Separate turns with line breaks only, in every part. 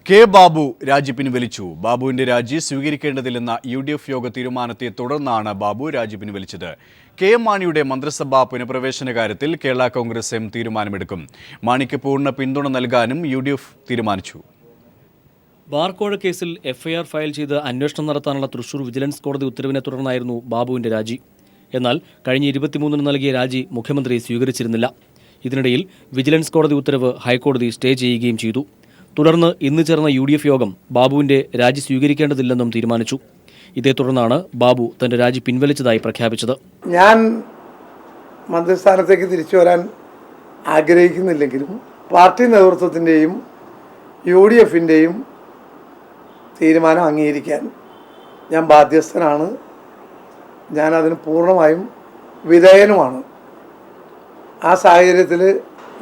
K Babu രാജി പിൻവലിച്ചു. ബാബുവിന്റെ രാജി സ്വീകരിക്കേണ്ടതില്ലെന്ന UDF യോഗ തീരുമാനത്തെ തുടർന്നാണ് ബാബു രാജി പിൻവലിച്ചത്. KM മാണിയുടെ മന്ത്രിസഭാ പുനഃപ്രവേശന കാര്യത്തിൽ കേരള കോൺഗ്രസ് എം തീരുമാനമെടുക്കും. മാണിക്ക് പൂർണ്ണ പിന്തുണ നൽകാനും UDF തീരുമാനിച്ചു.
ബാർക്കോഴ കേസിൽ FIR ഫയൽ ചെയ്ത് അന്വേഷണം നടത്താനുള്ള തൃശൂർ വിജിലൻസ് കോടതി ഉത്തരവിനെ തുടർന്നായിരുന്നു ബാബുവിന്റെ രാജി. എന്നാൽ കഴിഞ്ഞ 23-ന് നൽകിയ രാജി മുഖ്യമന്ത്രി സ്വീകരിച്ചിരുന്നില്ല. ഇതിനിടയിൽ വിജിലൻസ് കോടതി ഉത്തരവ് ഹൈക്കോടതി സ്റ്റേ ചെയ്യുകയും ചെയ്തു. തുടർന്ന് ഇന്ന് ചേർന്ന UDF യോഗം ബാബുവിന്റെ രാജി സ്വീകരിക്കേണ്ടതില്ലെന്നും തീരുമാനിച്ചു. ഇതേ തുടർന്നാണ് ബാബു തന്റെ രാജി പിൻവലിച്ചതായി പ്രഖ്യാപിച്ചത്.
ഞാൻ മന്ത്രിസ്ഥാനത്തേക്ക് തിരിച്ചു വരാൻ ആഗ്രഹിക്കുന്നില്ലെങ്കിലും പാർട്ടി നേതൃത്വത്തിൻ്റെയും UDFിൻ്റെയും തീരുമാനം അംഗീകരിക്കാൻ ഞാൻ ബാധ്യസ്ഥനാണ്. ഞാനതിന് പൂർണ്ണമായും വിധേയനുമാണ്. ആ സാഹചര്യത്തിൽ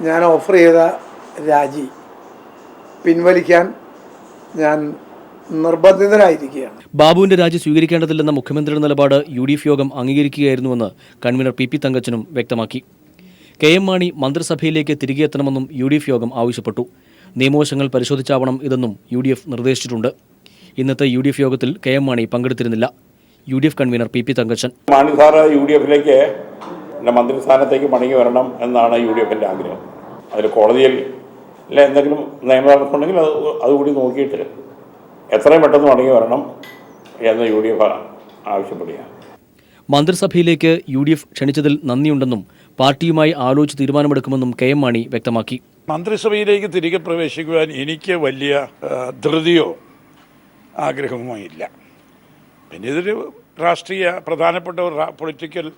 ഞാൻ ഓഫർ ചെയ്ത രാജി പിൻവലിക്കാൻ ഞാൻ നിർബന്ധിതനായിരിക്കുകയാണ്.
ബാബുവിന്റെ രാജി സ്വീകരിക്കേണ്ടതില്ലെന്ന മുഖ്യമന്ത്രിയുടെ നിലപാട് UDF യോഗം അംഗീകരിക്കുകയായിരുന്നുവെന്ന് കൺവീനർ PP തങ്കച്ചനും വ്യക്തമാക്കി. KM മാണി മന്ത്രിസഭയിലേക്ക് തിരികെ എത്തണമെന്നും UDF യോഗം ആവശ്യപ്പെട്ടു. നിയമവശങ്ങൾ പരിശോധിച്ചാവണം ഇതെന്നും UDF നിർദ്ദേശിച്ചിട്ടുണ്ട്. ഇന്നത്തെ UDF യോഗത്തിൽ KM മാണി പങ്കെടുത്തിരുന്നില്ല. UDF convener PP Thankachan
Mani sir UDFിലേക്ക് മന്ത്രിസ്ഥാനത്തേക്ക് മടങ്ങി വരണം എന്നാണ് UDFിൻ്റെ ആഗ്രഹം. അതിൽ കോടതിയിൽ എന്തെങ്കിലും നിയമനടപ്പുണ്ടെങ്കിൽ അതുകൂടി നോക്കിയിട്ട് എത്രയും പെട്ടെന്ന് മടങ്ങി വരണം എന്ന് UDF ആവശ്യപ്പെടുക.
മന്ത്രിസഭയിലേക്ക് UDF ക്ഷണിച്ചതിൽ നന്ദിയുണ്ടെന്നും പാർട്ടിയുമായി ആലോചിച്ച് തീരുമാനമെടുക്കുമെന്നും KM മാണി വ്യക്തമാക്കി.
മന്ത്രിസഭയിലേക്ക് തിരികെ പ്രവേശിക്കുവാൻ എനിക്ക് വലിയ ധൃതിയോ ആഗ്രഹമോ ഇല്ല. പിന്നെ ഇതൊരു പ്രധാനപ്പെട്ട ഒരു പൊളിറ്റിക്കൽ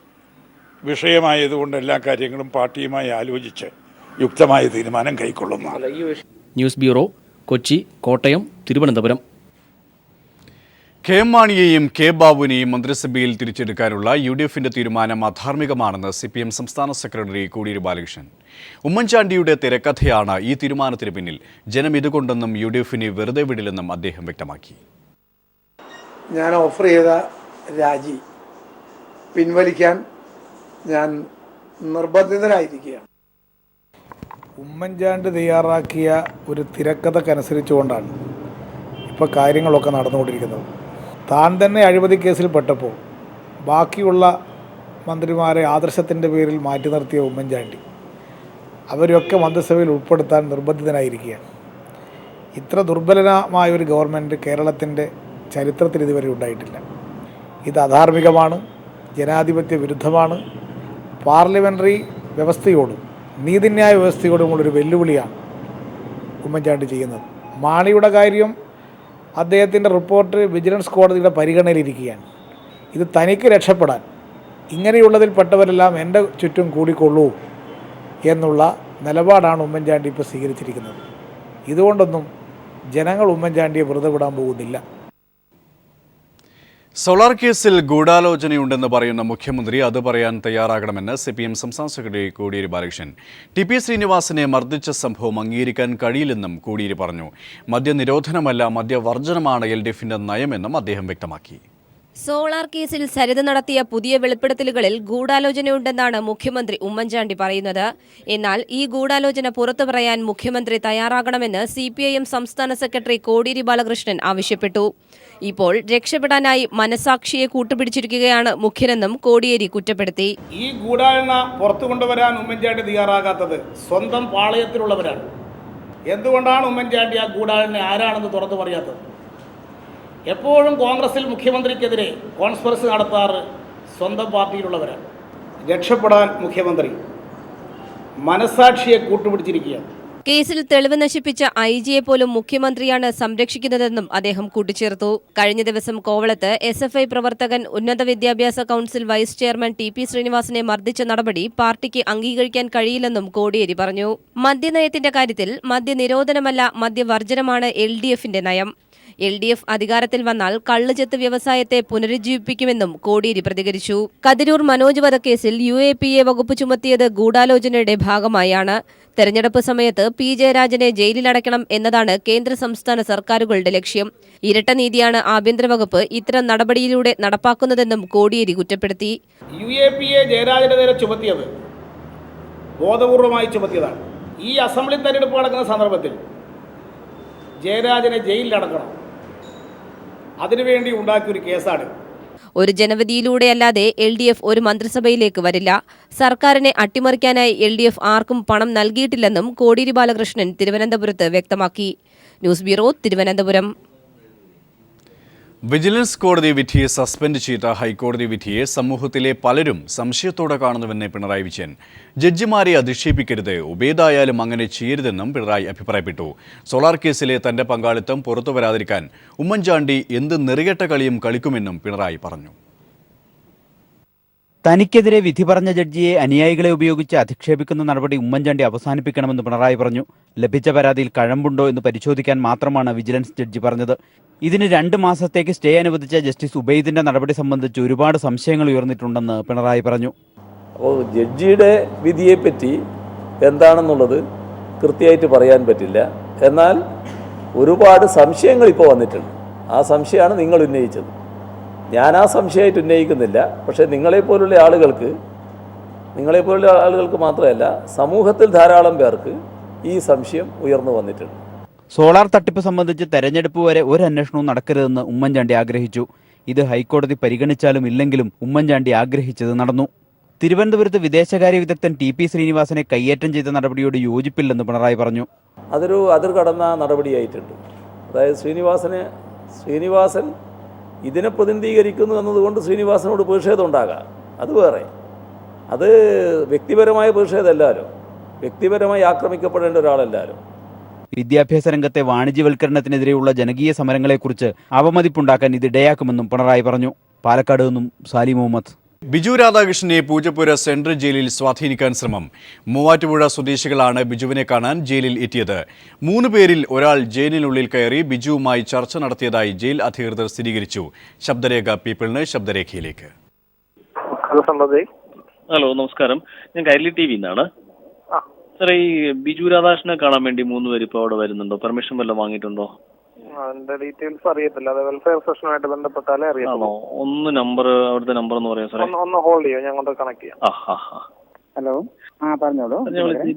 വിഷയമായതുകൊണ്ട് എല്ലാ കാര്യങ്ങളും പാർട്ടിയുമായി ആലോചിച്ച് യുക്തമായ തീരുമാനം കൈക്കൊള്ളുന്നതാണ്.
News bureau, Kochi, Kottayam, Thiruvananthapuram.
KM മാണിയെയും K ബാബുവിനെയും മന്ത്രിസഭയിൽ തിരിച്ചെടുക്കാനുള്ള UDFിന്റെ തീരുമാനം അധാർമികമാണെന്ന് CPM സംസ്ഥാന സെക്രട്ടറി കോടിയേരി ബാലകൃഷ്ണൻ. ഉമ്മൻചാണ്ടിയുടെ തിരക്കഥയാണ് ഈ തീരുമാനത്തിന് പിന്നിൽ. ജനം ഇതുകൊണ്ടെന്നും UDFിനെ വെറുതെ വിടില്ലെന്നും അദ്ദേഹം വ്യക്തമാക്കി.
ഞാൻ ഓഫർ ചെയ്ത രാജി പിൻവലിക്കാൻ ഞാൻ നിർബന്ധിതനായിരിക്കുകയാണ്.
ഉമ്മൻചാണ്ടി തയ്യാറാക്കിയ ഒരു തിരക്കഥക്കനുസരിച്ചുകൊണ്ടാണ് ഇപ്പോൾ കാര്യങ്ങളൊക്കെ നടന്നുകൊണ്ടിരിക്കുന്നത്. താൻ തന്നെ അഴിമതി കേസിൽ പെട്ടപ്പോൾ ബാക്കിയുള്ള മന്ത്രിമാരെ ആദർശത്തിൻ്റെ പേരിൽ മാറ്റി നിർത്തിയ ഉമ്മൻചാണ്ടി അവരൊക്കെ മന്ത്രിസഭയിൽ ഉൾപ്പെടുത്താൻ നിർബന്ധിതനായിരിക്കുകയാണ്. ഇത്ര ദുർബലമായ ഒരു ഗവൺമെൻറ് കേരളത്തിൻ്റെ ചരിത്രത്തിൽ ഇതുവരെ ഉണ്ടായിട്ടില്ല. ഇത് അധാർമികമാണ്, ജനാധിപത്യ വിരുദ്ധമാണ്, പാർലമെൻ്ററി വ്യവസ്ഥയോടും നീതിന്യായ വ്യവസ്ഥയോടുമുള്ളൊരു വെല്ലുവിളിയാണ് ഉമ്മൻചാണ്ടി ചെയ്യുന്നത്. മാണിയുടെ കാര്യം അദ്ദേഹത്തിൻ്റെ റിപ്പോർട്ട് വിജിലൻസ് കോടതിയുടെ പരിഗണനയിലിരിക്കുകയാണ്. ഇത് തനിക്ക് രക്ഷപ്പെടാൻ ഇങ്ങനെയുള്ളതിൽപ്പെട്ടവരെല്ലാം എൻ്റെ ചുറ്റും കൂടിക്കൊള്ളൂ എന്നുള്ള നിലപാടാണ് ഉമ്മൻചാണ്ടി ഇപ്പോൾ സ്വീകരിച്ചിരിക്കുന്നത്. ഇതുകൊണ്ടൊന്നും ജനങ്ങൾ ഉമ്മൻചാണ്ടിയെ വെറുതെ വിടാൻ പോകുന്നില്ല.
സോളാർ കേസിൽ ഗൂഢാലോചനയുണ്ടെന്ന് പറയുന്ന മുഖ്യമന്ത്രി അത് പറയാൻ തയ്യാറാകണമെന്ന് CPM സംസ്ഥാന സെക്രട്ടറി കോടിയേരി ബാലകൃഷ്ണൻ. TP ശ്രീനിവാസനെ മർദ്ദിച്ച സംഭവം അംഗീകരിക്കാൻ കഴിയില്ലെന്നും കോടിയേരി പറഞ്ഞു. മദ്യനിരോധനമല്ല, മദ്യവർജനമാണ് LDFിന്റെ നയമെന്നും അദ്ദേഹം വ്യക്തമാക്കി.
സോളാർ കേസിൽ സരിത നടത്തിയ പുതിയ വെളിപ്പെടുത്തലുകളിൽ ഗൂഢാലോചനയുണ്ടെന്നാണ് മുഖ്യമന്ത്രി ഉമ്മൻചാണ്ടി പറയുന്നത്. എന്നാൽ ഈ ഗൂഢാലോചന പുറത്തു പറയാൻ മുഖ്യമന്ത്രി തയ്യാറാകണമെന്ന് CPIM സംസ്ഥാന സെക്രട്ടറി കോടിയേരി ബാലകൃഷ്ണൻ ആവശ്യപ്പെട്ടു. ഇപ്പോൾ രക്ഷപ്പെടാനായി മനസാക്ഷിയെ കൂട്ടുപിടിച്ചിരിക്കുകയാണ് മുഖ്യനെന്നും കോടിയേരി കുറ്റപ്പെടുത്തി.
ഈ ഗൂഢാലോചന പുറത്തു കൊണ്ടുവരാൻ ഉമ്മൻചാണ്ടി തയ്യാറാകാത്തത് സ്വന്തം പാളയത്തിലുള്ളവരാണ്. എന്തുകൊണ്ടാണ് ഉമ്മൻചാണ്ടി ആ ഗൂഢാലോചന ആരാണെന്ന് തുറന്നു പറയാത്തത്? എപ്പോഴും കോൺഗ്രസിൽ മുഖ്യമന്ത്രിക്കെതിരെ കോൺസ്പിറസി നടത്താറ് സ്വന്തം പാർട്ടിയിലുള്ളവരാണ്. രക്ഷപ്പെടാൻ മുഖ്യമന്ത്രി മനസാക്ഷിയെ കൂട്ടുപിടിച്ചിരിക്കുകയാണ്.
കേസിൽ തെളിവ് നശിപ്പിച്ച IG പോലും മുഖ്യമന്ത്രിയാണ് സംരക്ഷിക്കുന്നതെന്നും അദ്ദേഹം കൂട്ടിച്ചേർത്തു. കഴിഞ്ഞ ദിവസം കോവളത്ത് SFI പ്രവർത്തകൻ ഉന്നത വിദ്യാഭ്യാസ കൌൺസിൽ വൈസ് ചെയർമാൻ TP ശ്രീനിവാസനെ മർദ്ദിച്ച നടപടി പാർട്ടിക്ക് അംഗീകരിക്കാൻ കഴിയില്ലെന്നും കോടിയേരി പറഞ്ഞു. മദ്യനയത്തിന്റെ കാര്യത്തിൽ മദ്യനിരോധനമല്ല, മദ്യവർജനമാണ് LDFിന്റെ നയം. LDF അധികാരത്തിൽ വന്നാൽ കള്ളുചെത്ത് വ്യവസായത്തെ പുനരുജ്ജീവിപ്പിക്കുമെന്നും കോടിയേരി പ്രതികരിച്ചു. കതിരൂർ മനോജ് വധക്കേസിൽ UAPA വകുപ്പ് ചുമത്തിയത് ഗൂഢാലോചനയുടെ ഭാഗമായാണ്. തെരഞ്ഞെടുപ്പ് സമയത്ത് P ജയരാജനെ ജയിലിലടയ്ക്കണം എന്നതാണ് കേന്ദ്ര സംസ്ഥാന സർക്കാരുകളുടെ ലക്ഷ്യം. ഇരട്ട നീതിയാണ് ആഭ്യന്തര വകുപ്പ് ഇത്തരം നടപടിയിലൂടെ നടപ്പാക്കുന്നതെന്നും കോടിയേരി കുറ്റപ്പെടുത്തി.
UAPA ജയരാജന്റെ നേരെ ചുമത്തിയത് ബോധപൂർവമായി ചുമത്തിയതാണ്. ഈ അസംബ്ലി തെരഞ്ഞെടുപ്പ് നടക്കുന്ന സന്ദർഭത്തിൽ ജയരാജനെ ജയിലിലടക്കണം. അതിനുവേണ്ടി ഉണ്ടാക്കിയൊരു കേസാണ്.
ഒരു ജനവിധിയിലൂടെയല്ലാതെ LDF ഒരു മന്ത്രിസഭയിലേക്ക് വരില്ല. സർക്കാരിനെ അട്ടിമറിക്കാനായി LDF ആർക്കും പണം നൽകിയിട്ടില്ലെന്നും കോടിയേരി ബാലകൃഷ്ണൻ തിരുവനന്തപുരത്ത് വ്യക്തമാക്കി. News bureau, Thiruvananthapuram.
വിജിലൻസ് കോടതി വിധിയെ സസ്പെൻഡ് ചെയ്ത ഹൈക്കോടതി വിധിയെ സമൂഹത്തിലെ പലരും സംശയത്തോടെ കാണുന്നുവെന്ന് പിണറായി വിജയൻ. ജഡ്ജിമാരെ അധിക്ഷേപിക്കരുത്, ഉപേതായാലും അങ്ങനെ ചെയ്യരുതെന്നും പിണറായി അഭിപ്രായപ്പെട്ടു. സോളാർ കേസിലെ തന്റെ പങ്കാളിത്തം പുറത്തു വരാതിരിക്കാൻ ഉമ്മൻചാണ്ടി എന്ത് നെറികെട്ട കളിയും കളിക്കുമെന്നും പിണറായി പറഞ്ഞു.
തനിക്കെതിരെ വിധി പറഞ്ഞ ജഡ്ജിയെ അനുയായികളെ ഉപയോഗിച്ച് അധിക്ഷേപിക്കുന്ന നടപടി ഉമ്മൻചാണ്ടി അവസാനിപ്പിക്കണമെന്ന് പിണറായി പറഞ്ഞു. ലഭിച്ച പരാതിയിൽ കഴമ്പുണ്ടോ എന്ന് പരിശോധിക്കാൻ മാത്രമാണ് വിജിലൻസ് ജഡ്ജി പറഞ്ഞത്. ഇതിന് 2 മാസത്തേക്ക് സ്റ്റേ അനുവദിച്ച ജസ്റ്റിസ് ഉബൈദിന്റെ നടപടി സംബന്ധിച്ച് ഒരുപാട് സംശയങ്ങൾ ഉയർന്നിട്ടുണ്ടെന്ന് പിണറായി പറഞ്ഞു.
അപ്പോൾ ജഡ്ജിയുടെ വിധിയെപ്പറ്റി എന്താണെന്നുള്ളത് കൃത്യമായിട്ട് പറയാൻ പറ്റില്ല. എന്നാൽ ഒരുപാട് സംശയങ്ങൾ ഇപ്പോൾ വന്നിട്ടുണ്ട്. ആ സംശയമാണ് നിങ്ങൾ ഉന്നയിച്ചത്. ഞാൻ ആ സംശയമായിട്ട് ഉന്നയിക്കുന്നില്ല. പക്ഷേ നിങ്ങളെപ്പോലുള്ള ആളുകൾക്ക് മാത്രമല്ല, സമൂഹത്തിൽ ധാരാളം പേർക്ക് ഈ സംശയം ഉയർന്നു വന്നിട്ടുണ്ട്.
സോളാർ തട്ടിപ്പ് സംബന്ധിച്ച് തെരഞ്ഞെടുപ്പ് വരെ ഒരു അന്വേഷണവും നടക്കരുതെന്ന് ഉമ്മൻചാണ്ടി ആഗ്രഹിച്ചു. ഇത് ഹൈക്കോടതി പരിഗണിച്ചാലും ഇല്ലെങ്കിലും ഉമ്മൻചാണ്ടി ആഗ്രഹിച്ചത് നടന്നു. തിരുവനന്തപുരത്ത് വിദേശകാര്യ വിദഗ്ധൻ TP ശ്രീനിവാസനെ കയ്യേറ്റം ചെയ്ത നടപടിയോട് യോജിപ്പില്ലെന്ന് പിണറായി പറഞ്ഞു.
അതൊരു അതിർകടന്ന നടപടിയായിട്ടുണ്ട്. അതായത് ശ്രീനിവാസൻ ഇതിനെ പ്രതിനിധീകരിക്കുന്നു എന്നതുകൊണ്ട് ശ്രീനിവാസനോട് പ്രതിഷേധം ഉണ്ടാകാം, അത് വേറെ. അത് വ്യക്തിപരമായ പ്രതിഷേധമല്ലാലോ, വ്യക്തിപരമായി ആക്രമിക്കപ്പെടേണ്ട ഒരാളല്ലാലോ.
വിദ്യാഭ്യാസ രംഗത്തെ വാണിജ്യവൽക്കരണത്തിനെതിരെയുള്ള ജനകീയ സമരങ്ങളെക്കുറിച്ച് അവമതിപ്പുണ്ടാക്കാൻ ഇതിടയാക്കുമെന്നും പിണറായി പറഞ്ഞു. പാലക്കാട് നിന്നും സാലി മുഹമ്മദ്.
ബിജു രാധാകൃഷ്ണനെ പൂജപ്പുര സെൻട്രൽ ജയിലിൽ സ്വാധീനിക്കാൻ ശ്രമം. മൂവാറ്റുപുഴ സ്വദേശികളാണ് ബിജുവിനെ കാണാൻ ജയിലിൽ എത്തിയത്. 3 പേരിൽ ഒരാൾ ജയിലിനുള്ളിൽ കയറി ബിജുവുമായി ചർച്ച നടത്തിയതായി ജയിൽ അധികൃതർ സ്ഥിരീകരിച്ചു. ശബ്ദരേഖ പീപ്പിളിന് ശബ്ദരേഖയിലേക്ക്.
ഹലോ, നമസ്കാരം. ഞാൻ കൈരളി TV നിന്നാണ്. സാറേ, ഈ ബിജു രാധാകൃഷ്ണനെ കാണാൻ വേണ്ടി 3 പേര് ഇപ്പോൾ അവിടെ വരുന്നുണ്ടോ? പെർമിഷൻ വല്ലതും വാങ്ങിയിട്ടുണ്ടോ?
അതിന്റെ ഡീറ്റെയിൽസ് അറിയത്തില്ല. അത് വെൽഫെയർ സെഷനുമായിട്ട് ബന്ധപ്പെട്ടാലേ അറിയാം.
ഒന്ന് നമ്പർ, അവിടുത്തെ നമ്പർ എന്ന് പറയാം സാറേ.
ഒന്ന് ഹോൾഡ് ചെയ്യോ, ഞാൻ കൊണ്ട് കണക്ട് ചെയ്യാം. ഹലോ, പറഞ്ഞോളൂ.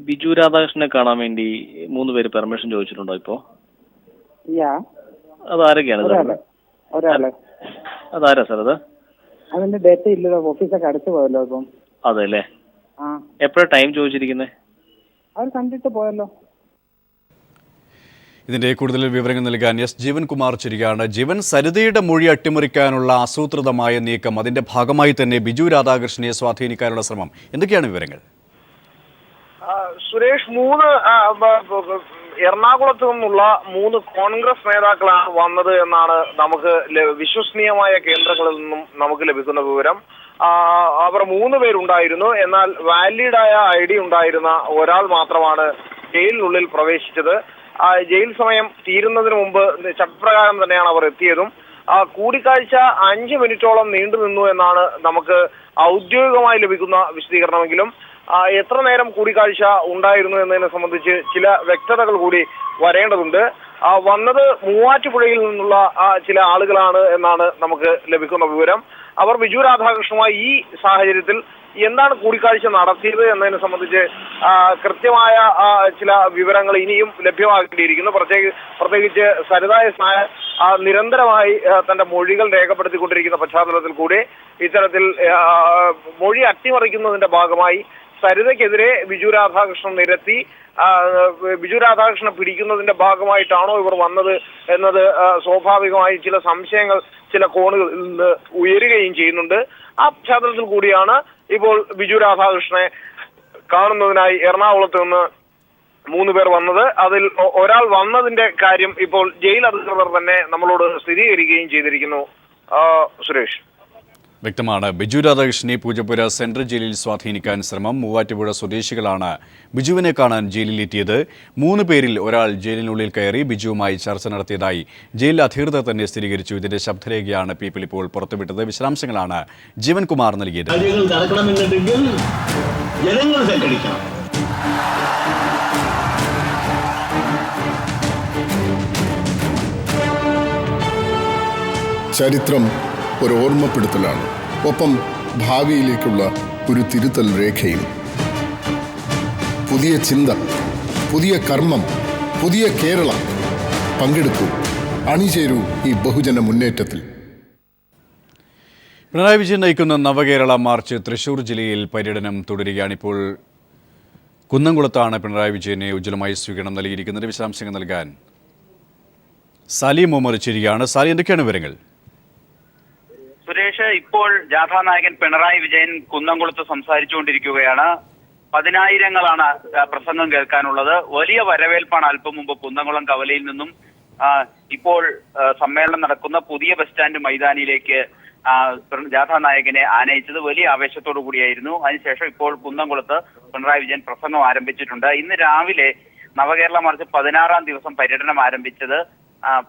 ബിജു രാധാകൃഷ്ണനെ കാണാൻ വേണ്ടി 3 പേര് പെർമിഷൻ ചോദിച്ചിട്ടുണ്ടോ ഇപ്പോ? അതാരൊക്കെയാണ്? അതാരാ സാർ അത്?
അതിന്റെ ഡേറ്റ് ഇല്ലല്ലോ, ഓഫീസൊക്കെ അടച്ചു പോയല്ലോ ഇപ്പം.
അതെ അല്ലേ? എപ്പോഴാണ് ടൈം ചോദിച്ചിരിക്കുന്നത്?
അവർ കണ്ടിട്ട് പോയല്ലോ.
ഇതിന്റെ കൂടുതൽ വിവരങ്ങൾ നൽകാൻ ജീവൻ കുമാർ ചിരികയാണ്. ജീവൻ, സരിതയുടെ മൊഴി അട്ടിമറിക്കാനുള്ള ആസൂത്രിതമായ നീക്കം, അതിന്റെ ഭാഗമായി തന്നെ ബിജു രാധാകൃഷ്ണനെ സ്വാധീനിക്കാനുള്ള ശ്രമം, എന്തൊക്കെയാണ് വിവരങ്ങൾ?
സുരേഷ്, 3 എറണാകുളത്ത് നിന്നുള്ള 3 കോൺഗ്രസ് നേതാക്കളാണ് വന്നത് എന്നാണ് നമുക്ക് വിശ്വസനീയമായ കേന്ദ്രങ്ങളിൽ നിന്നും നമുക്ക് ലഭിക്കുന്ന വിവരം. അവർ 3 പേരുണ്ടായിരുന്നു. എന്നാൽ വാലിഡായ ID ഉണ്ടായിരുന്ന ഒരാൾ മാത്രമാണ് ജയിലിനുള്ളിൽ പ്രവേശിച്ചത്. ജയിൽ സമയം തീരുന്നതിന് മുമ്പ് ചട്ടപ്രകാരം തന്നെയാണ് അവർ എത്തിയതും. കൂടിക്കാഴ്ച 5 മിനിറ്റോളം നീണ്ടു നിന്നു എന്നാണ് നമുക്ക് ഔദ്യോഗികമായി ലഭിക്കുന്ന വിശദീകരണമെങ്കിലും എത്ര നേരം കൂടിക്കാഴ്ച ഉണ്ടായിരുന്നു എന്നതിനെ സംബന്ധിച്ച് ചില വ്യക്തതകൾ കൂടി വരേണ്ടതുണ്ട്. വന്നത് മൂവാറ്റുപുഴയിൽ നിന്നുള്ള ചില ആളുകളാണ് എന്നാണ് നമുക്ക് ലഭിക്കുന്ന വിവരം. അവർ ബിജു രാധാകൃഷ്ണനുമായി ഈ സാഹചര്യത്തിൽ എന്താണ് കൂടിക്കാഴ്ച നടത്തിയത് എന്നതിനെ സംബന്ധിച്ച് കൃത്യമായ ചില വിവരങ്ങൾ ഇനിയും ലഭ്യമാക്കേണ്ടിയിരിക്കുന്നു. പ്രത്യേകിച്ച് സരിതായ നിരന്തരമായി തന്റെ മൊഴികൾ രേഖപ്പെടുത്തിക്കൊണ്ടിരിക്കുന്ന പശ്ചാത്തലത്തിൽ കൂടി ഇത്തരത്തിൽ മൊഴി അട്ടിമറിക്കുന്നതിന്റെ ഭാഗമായി സരിതയ്ക്കെതിരെ ബിജു രാധാകൃഷ്ണൻ നിരത്തി ബിജു രാധാകൃഷ്ണനെ പിടിക്കുന്നതിന്റെ ഭാഗമായിട്ടാണോ ഇവർ വന്നത് എന്നത് സ്വാഭാവികമായി ചില സംശയങ്ങൾ ചില കോണുകളിൽ നിന്ന് ഉയരുകയും ചെയ്യുന്നുണ്ട്. ആ പശ്ചാത്തലത്തിൽ കൂടിയാണ് ഇപ്പോൾ ബിജു രാധാകൃഷ്ണനെ കാണുന്നതിനായി എറണാകുളത്ത് നിന്ന് 3 പേർ വന്നത്. അതിൽ ഒരാൾ വന്നതിന്റെ കാര്യം ഇപ്പോൾ ജയിൽ അധികൃതർ തന്നെ നമ്മളോട് സ്ഥിരീകരിക്കുകയും ചെയ്തിരിക്കുന്നു. സുരേഷ്,
വ്യക്തമാണ്. ബിജു രാധാകൃഷ്ണനെ പൂജപ്പുര സെൻട്രൽ ജയിലിൽ സ്വാധീനിക്കാൻ ശ്രമം. മൂവാറ്റുപുഴ സ്വദേശികളാണ് ബിജുവിനെ കാണാൻ ജയിലിലെത്തിയത്. 3 പേരിൽ ഒരാൾ ജയിലിനുള്ളിൽ കയറി ബിജുവുമായി ചർച്ച നടത്തിയതായി ജയിൽ അധികൃതർ തന്നെ സ്ഥിരീകരിച്ചു. ഇതിന്റെ ശബ്ദരേഖയാണ് പീപ്പിൾ ഇപ്പോൾ പുറത്തുവിട്ടത്. വിശദാംശങ്ങളാണ് ജീവൻ കുമാർ നൽകിയത്.
ചരിത്രം ഒരു ഓർമ്മപ്പെടുത്തലാണ്, ഒപ്പം ഭാവിയിലേക്കുള്ള ഒരു തിരുത്തൽ രേഖയും. പുതിയ ചിന്ത, പുതിയ കർമ്മം, പുതിയ കേരളം. പങ്കെടുക്കൂ, അണിചേരൂ ഈ ബഹുജന മുന്നേറ്റത്തിൽ.
പിണറായി വിജയൻ നയിക്കുന്ന നവകേരള മാർച്ച് തൃശൂർ ജില്ലയിൽ പര്യടനം തുടരുകയാണിപ്പോൾ. കുന്നംകുളത്താണ് പിണറായി വിജയനെ ഉജ്ജ്വലമായി സ്വീകരണം നൽകിയിരിക്കുന്നത്. വിശദാംശങ്ങൾ നൽകാൻ സാലിം മുഹമ്മദ് ചേരുകയാണ്. സാലി, എന്തൊക്കെയാണ് വിവരങ്ങൾ?
സുരേഷ്, ഇപ്പോൾ ജാഥാനായകൻ പിണറായി വിജയൻ കുന്നംകുളത്ത് സംസാരിച്ചുകൊണ്ടിരിക്കുകയാണ്. 10,000-ങ്ങളാണ് പ്രസംഗം കേൾക്കാനുള്ളത്. വലിയ വരവേൽപ്പാണ് അല്പം മുമ്പ് കുന്നംകുളം കവലയിൽ നിന്നും ഇപ്പോൾ സമ്മേളനം നടക്കുന്ന പുതിയ ബസ് സ്റ്റാൻഡ് മൈതാനിയിലേക്ക് ജാഥാനായകനെ ആനയിച്ചത്. വലിയ ആവേശത്തോടു കൂടിയായിരുന്നു. അതിനുശേഷം ഇപ്പോൾ കുന്നംകുളത്ത് പിണറായി വിജയൻ പ്രസംഗം ആരംഭിച്ചിട്ടുണ്ട്. ഇന്ന് രാവിലെ നവകേരള മാർച്ച് 16-ാം ദിവസം പര്യടനം ആരംഭിച്ചത്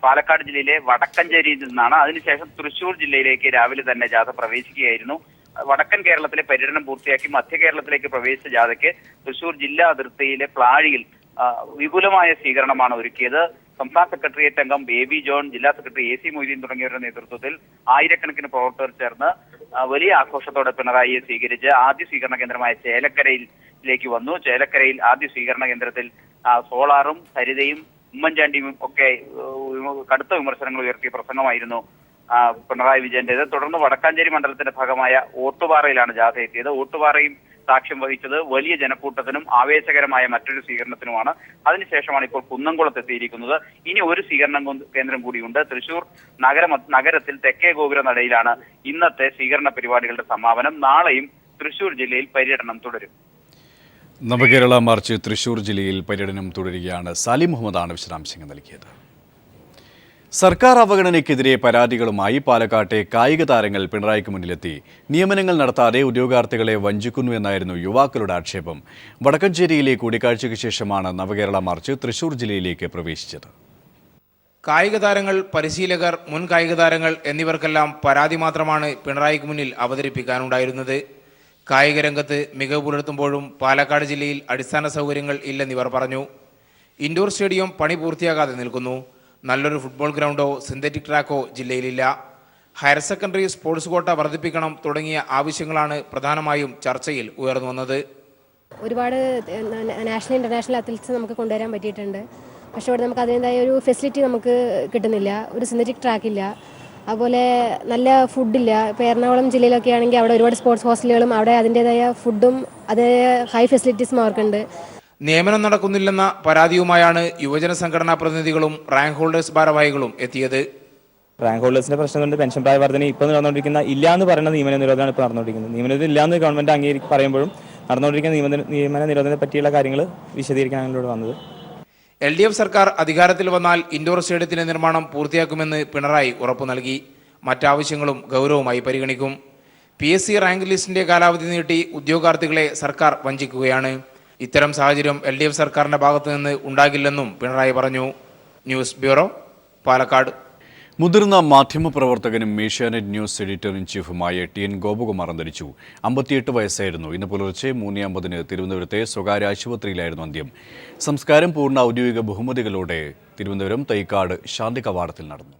പാലക്കാട് ജില്ലയിലെ വടക്കഞ്ചേരിയിൽ നിന്നാണ്. അതിനുശേഷം തൃശൂർ ജില്ലയിലേക്ക് രാവിലെ തന്നെ ജാഥ പ്രവേശിക്കുകയായിരുന്നു. വടക്കൻ കേരളത്തിലെ പര്യടനം പൂർത്തിയാക്കി മധ്യ കേരളത്തിലേക്ക് പ്രവേശിച്ച ജാഥയ്ക്ക് തൃശൂർ ജില്ലാ അതിർത്തിയിലെ പ്ലാഴിയിൽ വിപുലമായ സ്വീകരണമാണ് ഒരുക്കിയത്. സംസ്ഥാന സെക്രട്ടേറിയറ്റ് അംഗം ബേബി ജോൺ, ജില്ലാ സെക്രട്ടറി AC മൊയ്തീൻ തുടങ്ങിയവരുടെ നേതൃത്വത്തിൽ ആയിരക്കണക്കിന് പ്രവർത്തകർ ചേർന്ന് വലിയ ആഘോഷത്തോടെ പിണറായിയെ സ്വീകരിച്ച് ആദ്യ സ്വീകരണ കേന്ദ്രമായ ചേലക്കരയിലേക്ക് വന്നു. ചേലക്കരയിൽ ആദ്യ സ്വീകരണ കേന്ദ്രത്തിൽ സോളാറും സരിതയും ഉമ്മൻചാണ്ടിയും ഒക്കെ കടുത്ത വിമർശനങ്ങൾ ഉയർത്തിയ പ്രസംഗമായിരുന്നു പിണറായി വിജയന്റേത്. തുടർന്ന് വടക്കാഞ്ചേരി മണ്ഡലത്തിന്റെ ഭാഗമായ ഓട്ടുപാറയിലാണ് ജാഥ എത്തിയത്. ഓട്ടുപാറയും സാക്ഷ്യം വഹിച്ചത് വലിയ ജനക്കൂട്ടത്തിനും ആവേശകരമായ മറ്റൊരു സ്വീകരണത്തിനുമാണ്. അതിനുശേഷമാണ് ഇപ്പോൾ കുന്നംകുളത്ത് എത്തിയിരിക്കുന്നത്. ഇനി ഒരു സ്വീകരണ കേന്ദ്രം കൂടിയുണ്ട്. തൃശൂർ നഗരത്തിൽ തെക്കേ ഗോപുര നടയിലാണ് ഇന്നത്തെ സ്വീകരണ പരിപാടികളുടെ സമാപനം. നാളെയും തൃശൂർ ജില്ലയിൽ പര്യടനം തുടരും.
നവകേരള മാർച്ച് തൃശൂർ ജില്ലയിൽ പര്യടനം തുടരുകയാണ്. സാലിം മുഹമ്മദാണ് വിശദാംശങ്ങൾ നൽകിയത്. സർക്കാർ അവഗണനയ്ക്കെതിരെ പരാതികളുമായി പാലക്കാട്ടെ കായിക താരങ്ങൾ പിണറായിക്ക് മുന്നിലെത്തി. നിയമനങ്ങൾ നടത്താതെ ഉദ്യോഗാർത്ഥികളെ വഞ്ചിക്കുന്നു എന്നായിരുന്നു യുവാക്കളുടെ ആക്ഷേപം. വടക്കഞ്ചേരിയിലെ കൂടിക്കാഴ്ചയ്ക്ക് ശേഷമാണ് നവകേരള മാർച്ച് തൃശൂർ ജില്ലയിലേക്ക് പ്രവേശിച്ചത്.
കായിക താരങ്ങൾ, പരിശീലകർ, മുൻ കായിക താരങ്ങൾ എന്നിവർക്കെല്ലാം പരാതി മാത്രമാണ് പിണറായിക്ക് മുന്നിൽ അവതരിപ്പിക്കാനുണ്ടായിരുന്നത്. കായിക രംഗത്ത് മികവ് പുലർത്തുമ്പോഴും പാലക്കാട് ജില്ലയിൽ അടിസ്ഥാന സൗകര്യങ്ങൾ ഇല്ലെന്നിവർ പറഞ്ഞു. ഇൻഡോർ സ്റ്റേഡിയം പണി പൂർത്തിയാകാതെ നിൽക്കുന്നു. നല്ലൊരു ഫുട്ബോൾ ഗ്രൗണ്ടോ സിന്തറ്റിക് ട്രാക്കോ ജില്ലയിലില്ല. ഹയർ സെക്കൻഡറി സ്പോർട്സ് കോട്ട വർദ്ധിപ്പിക്കണം തുടങ്ങിയ ആവശ്യങ്ങളാണ് പ്രധാനമായും ചർച്ചയിൽ ഉയർന്നു വന്നത്.
ഒരുപാട് നാഷണൽ ഇന്റർനാഷണൽ അത്ലറ്റ്സ് നമുക്ക് കൊണ്ടുവരാൻ പറ്റിയിട്ടുണ്ട്. പക്ഷേ ഇവിടെ നമുക്ക് അതിൻ്റെതായ ഒരു ഫെസിലിറ്റി നമുക്ക് കിട്ടുന്നില്ല. ഒരു സിന്തറ്റിക് ട്രാക്ക് ഇല്ല, അതുപോലെ നല്ല ഫുഡില്ല. ഇപ്പോൾ എറണാകുളം ജില്ലയിലൊക്കെ ആണെങ്കിൽ അവിടെ ഒരുപാട് സ്പോർട്സ് ഹോസ്റ്റലുകളും അവിടെ അതിൻ്റെതായ ഫുഡും അതേ ഹൈ ഫെസിലിറ്റീസും അവർക്കുണ്ട്.
നിയമനം നടക്കുന്നില്ലെന്ന പരാതിയുമായാണ് യുവജന സംഘടനാ പ്രതിനിധികളും റാങ്ക് ഹോൾഡേഴ്സ് ഭാരവാഹികളും എത്തിയത്.
റാങ്ക് ഹോൾഡേഴ്സിന്റെ പ്രശ്നം കൊണ്ട് പെൻഷൻ പ്രായ വർധന ഇപ്പോൾ നടന്നുകൊണ്ടിരിക്കുന്ന ഇല്ല എന്ന് പറയുന്ന നിയമന നിരോധനമാണ് ഇപ്പോൾ നടന്നുകൊണ്ടിരിക്കുന്നത്. നിയമനം ഇല്ലാന്ന് ഗവൺമെന്റ് പറയുമ്പോഴും നടന്നുകൊണ്ടിരിക്കുന്ന നിയമന നിരോധനത്തെ പറ്റിയുള്ള കാര്യങ്ങൾ വിശദീകരിക്കാൻ ഞങ്ങളോട് വന്നത്.
LDF സർക്കാർ അധികാരത്തിൽ വന്നാൽ ഇൻഡോർ സ്റ്റേഡിയത്തിന്റെ നിർമ്മാണം പൂർത്തിയാക്കുമെന്ന് പിണറായി ഉറപ്പു നൽകി. മറ്റാവശ്യങ്ങളും ഗൗരവമായി പരിഗണിക്കും. PSC റാങ്ക് ലിസ്റ്റിന്റെ കാലാവധി നീട്ടി ഉദ്യോഗാർത്ഥികളെ സർക്കാർ വഞ്ചിക്കുകയാണ്. ഇത്തരം സാഹചര്യം LDF സർക്കാരിന്റെ ഭാഗത്തു നിന്ന് ഉണ്ടാകില്ലെന്നും പിണറായി പറഞ്ഞു. News bureau, Palakkad.
മുതിർന്ന മാധ്യമപ്രവർത്തകനും ഏഷ്യാനെറ്റ് ന്യൂസ് എഡിറ്റർ ഇൻ ചീഫുമായ TN ഗോപകുമാർ അന്തരിച്ചു. 58 വയസ്സായിരുന്നു. ഇന്ന് പുലർച്ചെ 3:50 തിരുവനന്തപുരത്തെ സ്വകാര്യ ആശുപത്രിയിലായിരുന്നു അന്ത്യം. സംസ്കാരം പൂർണ്ണ ഔദ്യോഗിക ബഹുമതികളോടെ തിരുവനന്തപുരം തൈക്കാട് ശാന്തി കവാടത്തിൽ നടന്നു.